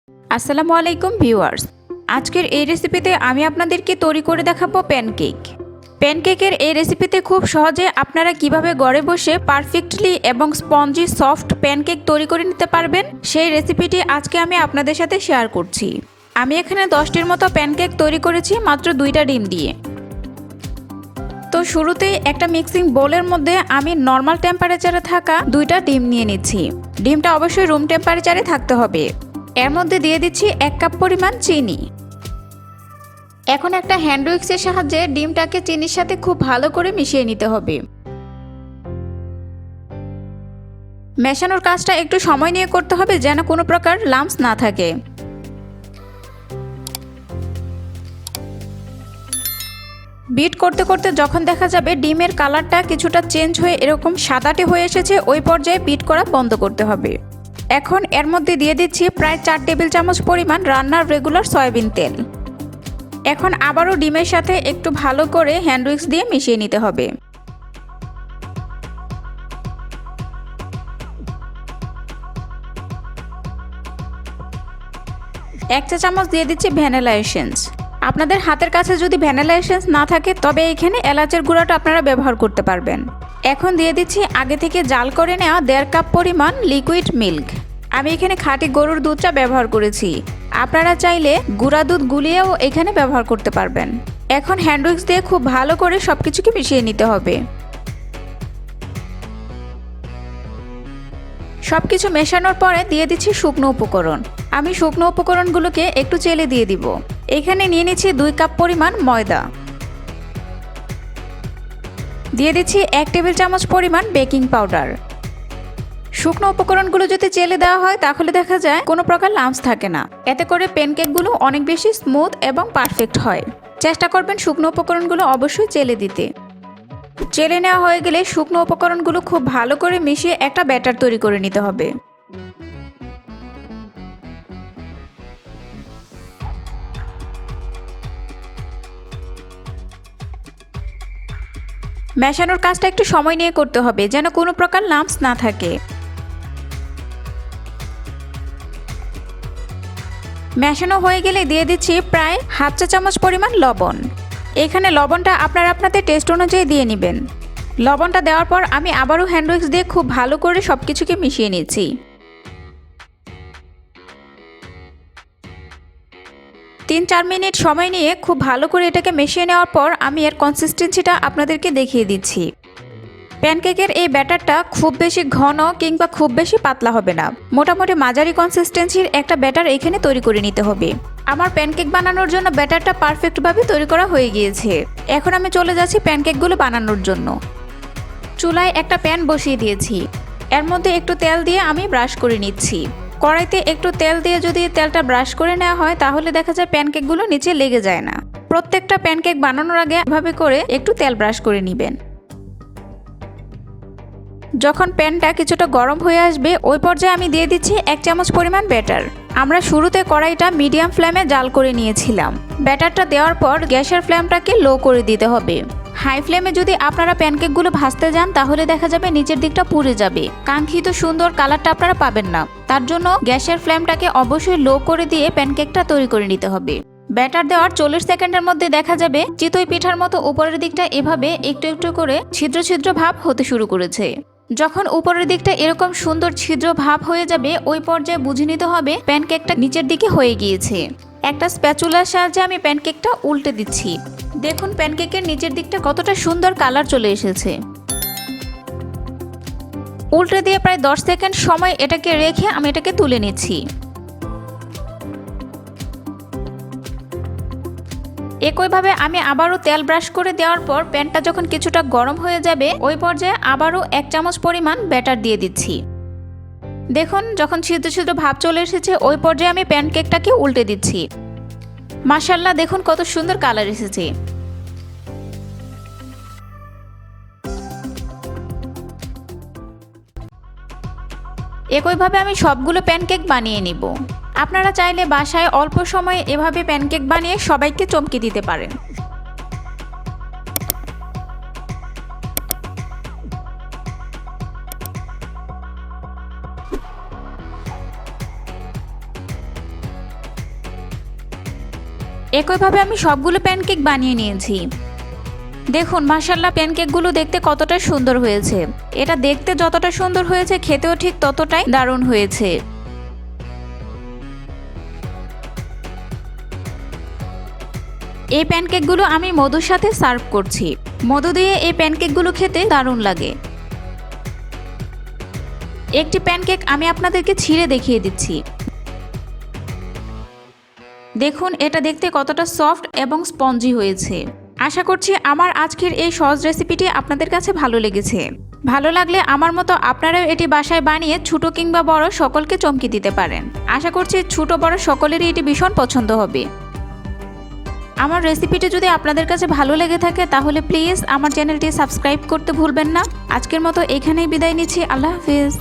আসসালামু আলাইকুম ভিউয়ার্স, আজকের এই রেসিপিতে আমি আপনাদেরকে তৈরি করে দেখাবো প্যানকেক। প্যানকেকের এই রেসিপিতে খুব সহজে আপনারা কিভাবে ঘরে বসে পারফেক্টলি এবং স্পঞ্জি সফট প্যানকেক তৈরি করে নিতে পারবেন, সেই রেসিপিটি আজকে আমি আপনাদের সাথে শেয়ার করছি। আমি এখানে 10টির মতো প্যানকেক তৈরি করেছি মাত্র 2টা ডিম দিয়ে। তো শুরুতেই একটা মিক্সিং বোলের মধ্যে আমি নর্মাল টেম্পারেচারে থাকা 2টা ডিম নিয়ে নিচ্ছি। ডিমটা অবশ্যই রুম টেম্পারেচারে থাকতে হবে। এর মধ্যে দিয়ে দিচ্ছি 1 কাপ পরিমাণ চিনি। এখন একটা হ্যান্ড উইক্সের সাহায্যে ডিমটাকে চিনির সাথে খুব ভালো করে মিশিয়ে নিতে হবে। মেশানোর কাজটা একটু সময় নিয়ে করতে হবে যেন কোনো প্রকার লাম্পস না থাকে। বিট করতে করতে যখন দেখা যাবে ডিমের কালারটা কিছুটা চেঞ্জ হয়ে এরকম সাদাটে হয়ে এসেছে, ওই পর্যায়ে বিট করা বন্ধ করতে হবে। এখন এর মধ্যে দিয়ে দিচ্ছি প্রায় 4 টেবিল চামচ পরিমাণ রান্নার রেগুলার সয়াবিন তেল। এখন আবারও ডিমের সাথে একটু ভালো করে হ্যান্ড উইক্স দিয়ে মিশিয়ে নিতে হবে। এক চা চামচ দিয়ে দিচ্ছি ভ্যানিলা এসেন্স। আপনাদের হাতের কাছে যদি ভ্যানিলা এসেন্স না থাকে তবে এখানে এলাচের গুঁড়াটা আপনারা ব্যবহার করতে পারবেন। এখন দিয়ে দিচ্ছি আগে থেকে জাল করে নেওয়া 1.5 কাপ পরিমাণ লিকুইড মিল্ক। আমি এখানে খাঁটি গরুর দুধটা ব্যবহার করেছি, আপনারা চাইলে গুঁড়া দুধ গুলিয়েও এখানে ব্যবহার করতে পারবেন। এখন হ্যান্ড উইক্স দিয়ে খুব ভালো করে সবকিছুকে মিশিয়ে নিতে হবে। সবকিছু মেশানোর পরে দিয়ে দিচ্ছি শুকনো উপকরণ। আমি শুকনো উপকরণগুলোকে একটু চেলে দিয়ে দিব। এখানে নিয়ে নিচ্ছি 2 কাপ পরিমাণ ময়দা। দিয়ে দিচ্ছি 1 টেবিল চামচ পরিমাণ বেকিং পাউডার। শুকনো উপকরণগুলো যদি চেলে দেওয়া হয় তাহলে দেখা যায় কোনো প্রকার লাম্পস থাকে না, এতে করে প্যানকেকগুলো অনেক বেশি স্মুথ এবং পারফেক্ট হয়। চেষ্টা করবেন শুকনো উপকরণগুলো অবশ্যই চেলে দিতে। চেলে নেওয়া হয়ে গেলে শুকনো উপকরণগুলো খুব ভালো করে মিশিয়ে একটা ব্যাটার তৈরি করে নিতে হবে। মেশানোর কাজটা একটু সময় নিয়ে করতে হবে যেন কোনো প্রকার লাম্পস না থাকে। মেশানো হয়ে গেলে দিয়ে দিচ্ছি প্রায় হাফ চা চামচ পরিমাণ লবণ। এখানে লবণটা আপনারা আপনাদের টেস্ট অনুযায়ী দিয়ে নেবেন। লবণটা দেওয়ার পর আমি আবারও হ্যান্ড উইক্স দিয়ে খুব ভালো করে সবকিছুকে মিশিয়ে নিচ্ছি। 3-4 মিনিট সময় নিয়ে খুব ভালো করে এটাকে মিশিয়ে নেওয়ার পর আমি এর কনসিস্টেন্সিটা আপনাদেরকে দেখিয়ে দিচ্ছি। প্যানকেকের এই ব্যাটারটা খুব বেশি ঘন কিংবা খুব বেশি পাতলা হবে না, মোটামুটি মাঝারি কনসিস্টেন্সির একটা ব্যাটার এখানে তৈরি করে নিতে হবে। আমার প্যানকেক বানানোর জন্য ব্যাটারটা পারফেক্টভাবে তৈরি করা হয়ে গিয়েছে। এখন আমি চলে যাচ্ছি প্যানকেকগুলো বানানোর জন্য। চুলায় একটা প্যান বসিয়ে দিয়েছি, এর মধ্যে একটু তেল দিয়ে আমি ব্রাশ করে নিচ্ছি। কড়াইতে একটু তেল দিয়ে যদি তেলটা ব্রাশ করে নেওয়া হয় তাহলে দেখা যায় প্যানকেকগুলো নিচে লেগে যায় না। প্রত্যেকটা প্যানকেক বানানোর আগে এভাবে করে একটু তেল ব্রাশ করে নেবেন। যখন প্যানটা কিছুটা গরম হয়ে আসবে ওই পর্যায়ে আমি দিয়ে দিচ্ছি 1 চামচ পরিমাণ ব্যাটার। আমরা শুরুতে কড়াইটা মিডিয়াম ফ্লেমে জাল করে নিয়েছিলাম। ব্যাটারটা দেওয়ার পর গ্যাসের ফ্লেমটাকে লো করে দিতে হবে। হাই ফ্লেমে যদি আপনারা প্যানকেকগুলো ভাজতে যান তাহলে দেখা যাবে নিচের দিকটা পুড়ে যাবে, কাঙ্ক্ষিত সুন্দর কালারটা আপনারা পাবেন না। তার জন্য গ্যাসের ফ্লেমটাকে অবশ্যই লো করে দিয়ে প্যানকেকটা তৈরি করে নিতে হবে। ব্যাটার দেওয়ার 40 সেকেন্ডের মধ্যে দেখা যাবে চিতই পিঠার মতো উপরের দিকটা এভাবে একটু একটু করে ছিদ্র ছিদ্র ভাব হতে শুরু করেছে। যখন উপরের দিকটা এরকম সুন্দর ছিদ্র ভাব হয়ে যাবে ওই পর্যায়ে বুঝে নিতে হবে প্যানকেকটা নিচের দিকে হয়ে গিয়েছে। একটা স্প্যাচুলার সাহায্যে আমি প্যানকেকটা উল্টে দিচ্ছি। দেখুন প্যানকেকের নিচের দিকটা কতটা সুন্দর কালার চলে এসেছে। উল্টে দিয়ে প্রায় 10 সেকেন্ড সময় এটাকে রেখে আমি এটাকে তুলে নিচ্ছি। একইভাবে আমি আবারও তেল ব্রাশ করে দেওয়ার পর প্যানটা যখন কিছুটা গরম হয়ে যাবে ওই পর্যায়ে আবারও 1 চামচ পরিমাণ ব্যাটার দিয়ে দিচ্ছি। দেখুন যখন ছিদ্র ছিদ্র ভাব চলে এসেছে ওই পর্যায়ে আমি প্যানকেকটাকে উল্টে দিচ্ছি। মাশাআল্লাহ, দেখুন কত সুন্দর কালার এসেছে। একইভাবে আমি সবগুলো প্যানকেক বানিয়ে নিব। আপনারা চাইলে বাসায় অল্প সময়ে এভাবে প্যানকেক বানিয়ে সবাইকে চমকে দিতে পারেন। একইভাবে আমি সবগুলো প্যানকেক বানিয়ে নিয়েছি। দেখুন মাশাআল্লাহ, প্যানকেকগুলো দেখতে কতটা সুন্দর হয়েছে। এটা দেখতে যতটা সুন্দর হয়েছে খেতেও ঠিক ততটাই দারুণ হয়েছে। এই প্যানকেকগুলো আমি মধুর সাথে সার্ভ করছি। মধু দিয়ে এই প্যানকেকগুলো খেতে দারুণ লাগে। একটি প্যানকেক আমি আপনাদেরকে ছিঁড়ে দেখিয়ে দিচ্ছি। দেখুন এটা দেখতে কতটা সফট এবং স্পঞ্জি হয়েছে। আশা করছি আমার আজকের এই সহজ রেসিপিটি আপনাদের কাছে ভালো লেগেছে। ভালো লাগলে আমার মতো আপনারাও এটি বাসায় বানিয়ে ছোট কিংবা বড় সকলকে চমকে দিতে পারেন। আশা করছি ছোট বড় সকলেরই এটি ভীষণ পছন্দ হবে। আমার রেসিপিটি যদি আপনাদের কাছে ভালো লেগে থাকে তাহলে প্লিজ আমার চ্যানেলটি সাবস্ক্রাইব করতে ভুলবেন না। আজকের মতো এখানেই বিদায় নিচ্ছি। আল্লাহ হাফিজ।